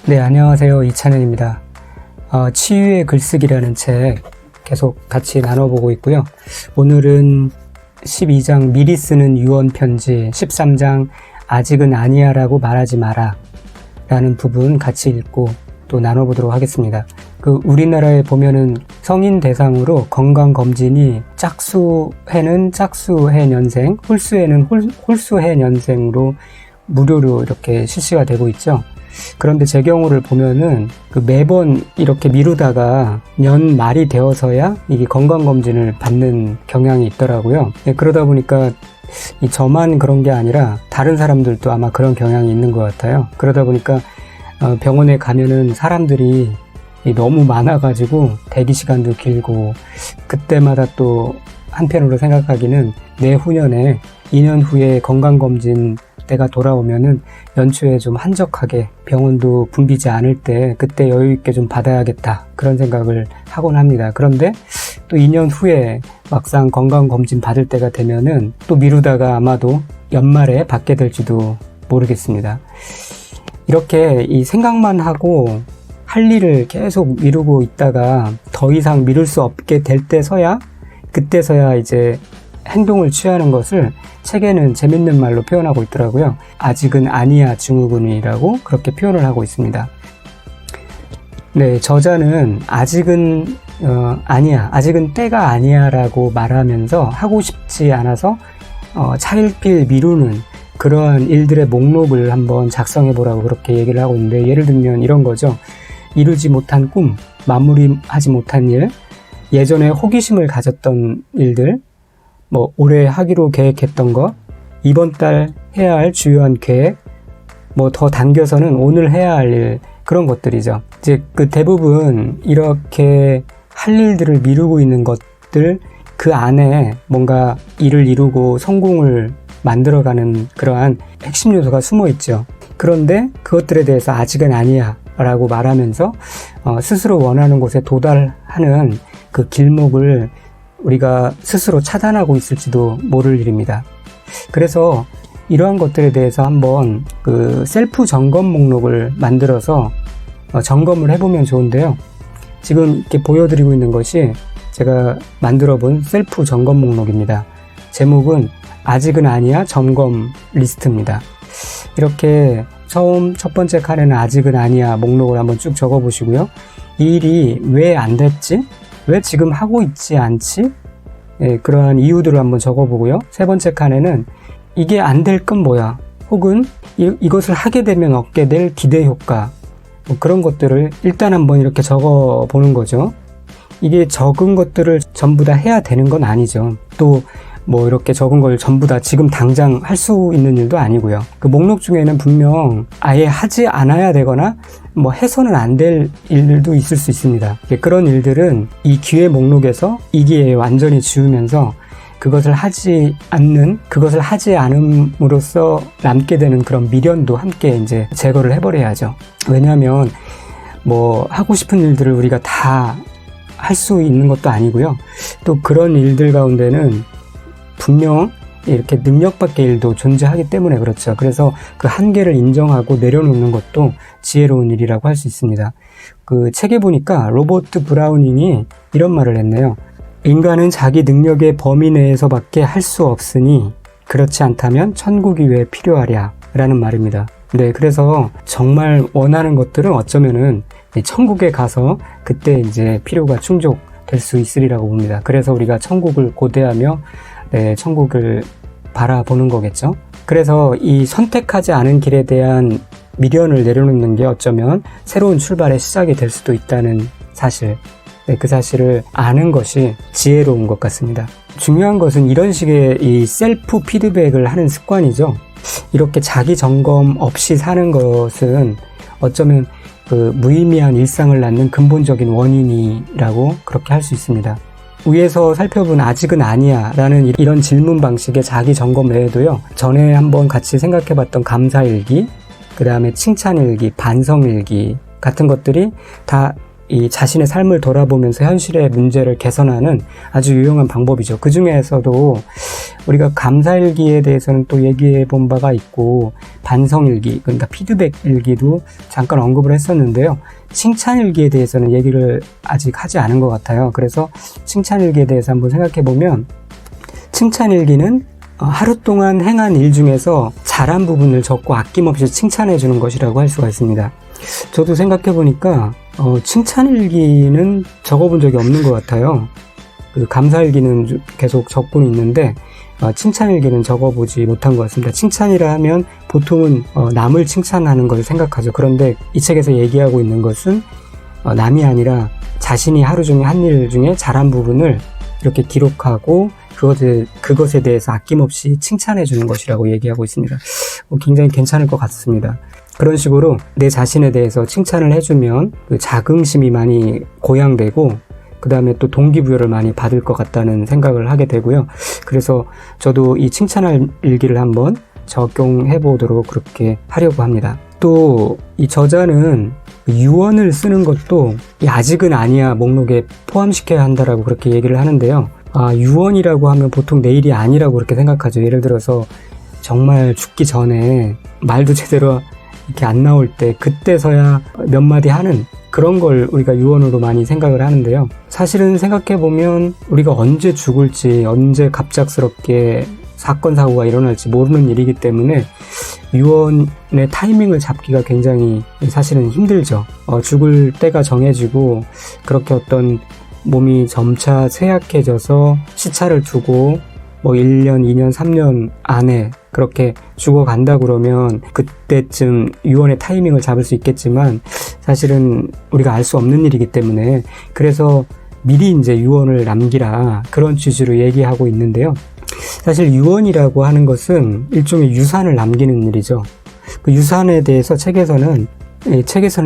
네, 안녕하세요. 이찬현입니다. 치유의 글쓰기라는 책 계속 같이 나눠보고 있고요. 오늘은 12장 미리 쓰는 유언편지, 13장 아직은 아니야 라고 말하지 마라 라는 부분 같이 읽고 또 나눠보도록 하겠습니다. 우리나라에 보면은 성인 대상으로 건강검진이 짝수해는 짝수해 년생, 홀수해는 홀수해 년생으로 무료로 이렇게 실시가 되고 있죠. 그런데 제 경우를 보면은 매번 이렇게 미루다가 년 말이 되어서야 이게 건강검진을 받는 경향이 있더라고요. 그러다 보니까 저만 그런 게 아니라 다른 사람들도 아마 그런 경향이 있는 것 같아요. 그러다 보니까 병원에 가면은 사람들이 너무 많아가지고 대기 시간도 길고, 그때마다 또 한편으로 생각하기는 내후년에 2년 후에 건강검진 때가 돌아오면은 연초에 좀 한적하게 병원도 붐비지 않을 때 그때 여유있게 좀 받아야겠다, 그런 생각을 하곤 합니다. 그런데 또 2년 후에 막상 건강검진 받을 때가 되면은 또 미루다가 아마도 연말에 받게 될지도 모르겠습니다. 이렇게 이 생각만 하고 할 일을 계속 미루고 있다가 더 이상 미룰 수 없게 될 때서야, 그때서야 이제 행동을 취하는 것을 책에는 재밌는 말로 표현하고 있더라고요. 아직은 아니야 증후군이라고 그렇게 표현을 하고 있습니다. 네, 저자는 아직은 아니야, 아직은 때가 아니야 라고 말하면서 하고 싶지 않아서 차일피일 미루는 그러한 일들의 목록을 한번 작성해 보라고 그렇게 얘기를 하고 있는데, 예를 들면 이런 거죠. 이루지 못한 꿈, 마무리하지 못한 일, 예전에 호기심을 가졌던 일들, 올해 하기로 계획했던 거, 이번 달 해야 할 주요한 계획, 더 당겨서는 오늘 해야 할 일, 그런 것들이죠. 이제 대부분 이렇게 할 일들을 미루고 있는 것들, 그 안에 뭔가 일을 이루고 성공을 만들어가는 그러한 핵심 요소가 숨어 있죠. 그런데 그것들에 대해서 아직은 아니야 라고 말하면서 스스로 원하는 곳에 도달하는 그 길목을 우리가 스스로 차단하고 있을지도 모를 일입니다. 그래서 이러한 것들에 대해서 한번 셀프 점검 목록을 만들어서 점검을 해보면 좋은데요. 지금 이렇게 보여드리고 있는 것이 제가 만들어 본 셀프 점검 목록입니다. 제목은 아직은 아니야 점검 리스트입니다. 이렇게 첫 번째 칸에는 아직은 아니야 목록을 한번 쭉 적어 보시고요. 이 일이 왜 안 됐지? 왜 지금 하고 있지 않지? 그러한 이유들을 한번 적어보고요. 세 번째 칸에는 이게 안 될 건 뭐야? 혹은 이것을 하게 되면 얻게 될 기대 효과, 그런 것들을 일단 한번 이렇게 적어보는 거죠. 이게 적은 것들을 전부 다 해야 되는 건 아니죠. 또 이렇게 적은 걸 전부 다 지금 당장 할 수 있는 일도 아니고요. 그 목록 중에는 분명 아예 하지 않아야 되거나 해서는 안 될 일들도 있을 수 있습니다. 그런 일들은 이 기회 목록에서 이 기회에 완전히 지우면서 그것을 하지 않음으로써 남게 되는 그런 미련도 함께 이제 제거를 해버려야죠. 왜냐하면 하고 싶은 일들을 우리가 다 할 수 있는 것도 아니고요. 또 그런 일들 가운데는 분명 이렇게 능력 밖의 일도 존재하기 때문에 그렇죠. 그래서 그 한계를 인정하고 내려놓는 것도 지혜로운 일이라고 할 수 있습니다. 책에 보니까 로버트 브라우닝이 이런 말을 했네요. 인간은 자기 능력의 범위 내에서밖에 할 수 없으니 그렇지 않다면 천국이 왜 필요하랴 라는 말입니다. 네, 그래서 정말 원하는 것들은 어쩌면은 천국에 가서 그때 이제 필요가 충족될 수 있으리라고 봅니다. 그래서 우리가 천국을 고대하며 천국을 바라보는 거겠죠. 그래서 이 선택하지 않은 길에 대한 미련을 내려놓는 게 어쩌면 새로운 출발의 시작이 될 수도 있다는 사실, 그 사실을 아는 것이 지혜로운 것 같습니다. 중요한 것은 이런 식의 이 셀프 피드백을 하는 습관이죠. 이렇게 자기 점검 없이 사는 것은 어쩌면 무의미한 일상을 낳는 근본적인 원인이라고 그렇게 할 수 있습니다. 위에서 살펴본 아직은 아니야 라는 이런 질문 방식의 자기 점검 외에도요, 전에 한번 같이 생각해봤던 감사일기, 그 다음에 칭찬일기, 반성일기 같은 것들이 다 이 자신의 삶을 돌아보면서 현실의 문제를 개선하는 아주 유용한 방법이죠. 그 중에서도 우리가 감사일기에 대해서는 또 얘기해 본 바가 있고, 반성일기, 그러니까 피드백일기도 잠깐 언급을 했었는데요. 칭찬일기에 대해서는 얘기를 아직 하지 않은 것 같아요. 그래서 칭찬일기에 대해서 한번 생각해 보면, 칭찬일기는 하루 동안 행한 일 중에서 잘한 부분을 적고 아낌없이 칭찬해 주는 것이라고 할 수가 있습니다. 저도 생각해 보니까 칭찬일기는 적어본 적이 없는 것 같아요. 그 감사일기는 계속 적고는 있는데 칭찬일기는 적어보지 못한 것 같습니다. 칭찬이라 하면 보통은 남을 칭찬하는 것을 생각하죠. 그런데 이 책에서 얘기하고 있는 것은 남이 아니라 자신이 하루 중에 한 일 중에 잘한 부분을 이렇게 기록하고 그것에 대해서 아낌없이 칭찬해 주는 것이라고 얘기하고 있습니다. 굉장히 괜찮을 것 같습니다. 그런 식으로 내 자신에 대해서 칭찬을 해주면 그 자긍심이 많이 고양되고, 그 다음에 또 동기부여를 많이 받을 것 같다는 생각을 하게 되고요. 그래서 저도 이 칭찬할 일기를 한번 적용해 보도록 그렇게 하려고 합니다. 또 이 저자는 유언을 쓰는 것도 이 아직은 아니야 목록에 포함시켜야 한다라고 그렇게 얘기를 하는데요. 유언이라고 하면 보통 내일이 아니라고 그렇게 생각하죠. 예를 들어서 정말 죽기 전에 말도 제대로 이렇게 안 나올 때 그때서야 몇 마디 하는 그런 걸 우리가 유언으로 많이 생각을 하는데요. 사실은 생각해보면 우리가 언제 죽을지, 언제 갑작스럽게 사건 사고가 일어날지 모르는 일이기 때문에 유언의 타이밍을 잡기가 굉장히 사실은 힘들죠. 죽을 때가 정해지고 그렇게 어떤 몸이 점차 쇠약해져서 시차를 두고 1년, 2년, 3년 안에 그렇게 죽어간다 그러면 그때쯤 유언의 타이밍을 잡을 수 있겠지만 사실은 우리가 알 수 없는 일이기 때문에, 그래서 미리 이제 유언을 남기라 그런 취지로 얘기하고 있는데요. 사실 유언이라고 하는 것은 일종의 유산을 남기는 일이죠. 그 유산에 대해서 책에서는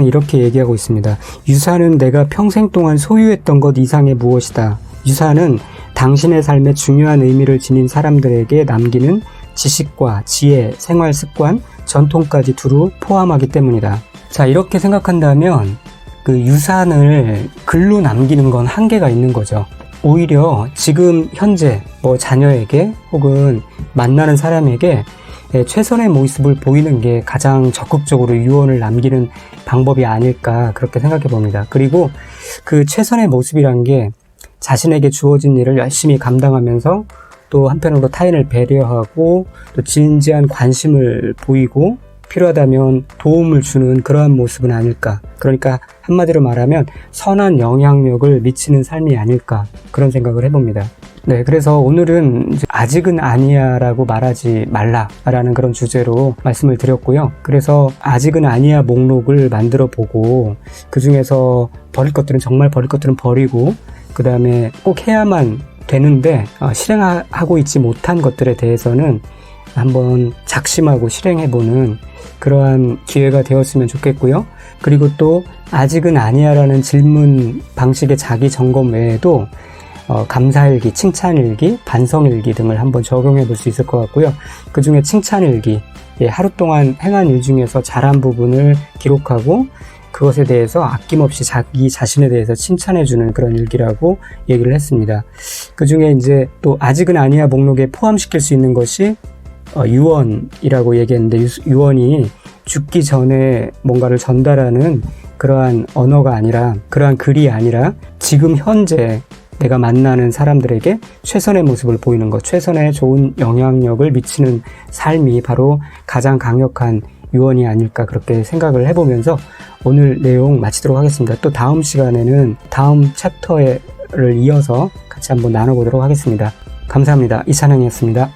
이렇게 얘기하고 있습니다. 유산은 내가 평생 동안 소유했던 것 이상의 무엇이다. 유산은 당신의 삶에 중요한 의미를 지닌 사람들에게 남기는 지식과 지혜, 생활 습관, 전통까지 두루 포함하기 때문이다. 자, 이렇게 생각한다면 그 유산을 글로 남기는 건 한계가 있는 거죠. 오히려 지금 현재 자녀에게 혹은 만나는 사람에게 최선의 모습을 보이는 게 가장 적극적으로 유언을 남기는 방법이 아닐까 그렇게 생각해 봅니다. 그리고 그 최선의 모습이란 게 자신에게 주어진 일을 열심히 감당하면서 또 한편으로 타인을 배려하고 또 진지한 관심을 보이고 필요하다면 도움을 주는 그러한 모습은 아닐까. 그러니까 한마디로 말하면 선한 영향력을 미치는 삶이 아닐까, 그런 생각을 해봅니다. 네, 그래서 오늘은 이제 아직은 아니야 라고 말하지 말라라는 그런 주제로 말씀을 드렸고요. 그래서 아직은 아니야 목록을 만들어 보고 그 중에서 버릴 것들은 정말 버릴 것들은 버리고, 그 다음에 꼭 해야만 되는데 실행하고 있지 못한 것들에 대해서는 한번 작심하고 실행해보는 그러한 기회가 되었으면 좋겠고요. 그리고 또 아직은 아니야라는 질문 방식의 자기 점검 외에도 감사일기, 칭찬일기, 반성일기 등을 한번 적용해 볼 수 있을 것 같고요. 그 중에 칭찬일기, 하루 동안 행한 일 중에서 잘한 부분을 기록하고 그것에 대해서 아낌없이 자기 자신에 대해서 칭찬해주는 그런 일기라고 얘기를 했습니다. 그 중에 이제 또 아직은 아니야 목록에 포함시킬 수 있는 것이 유언이라고 얘기했는데, 유언이 죽기 전에 뭔가를 전달하는 그러한 언어가 아니라, 그러한 글이 아니라 지금 현재 내가 만나는 사람들에게 최선의 모습을 보이는 것, 최선의 좋은 영향력을 미치는 삶이 바로 가장 강력한 유언이 아닐까 그렇게 생각을 해보면서 오늘 내용 마치도록 하겠습니다. 또 다음 시간에는 다음 챕터를 이어서 같이 한번 나눠보도록 하겠습니다. 감사합니다. 이찬영이었습니다.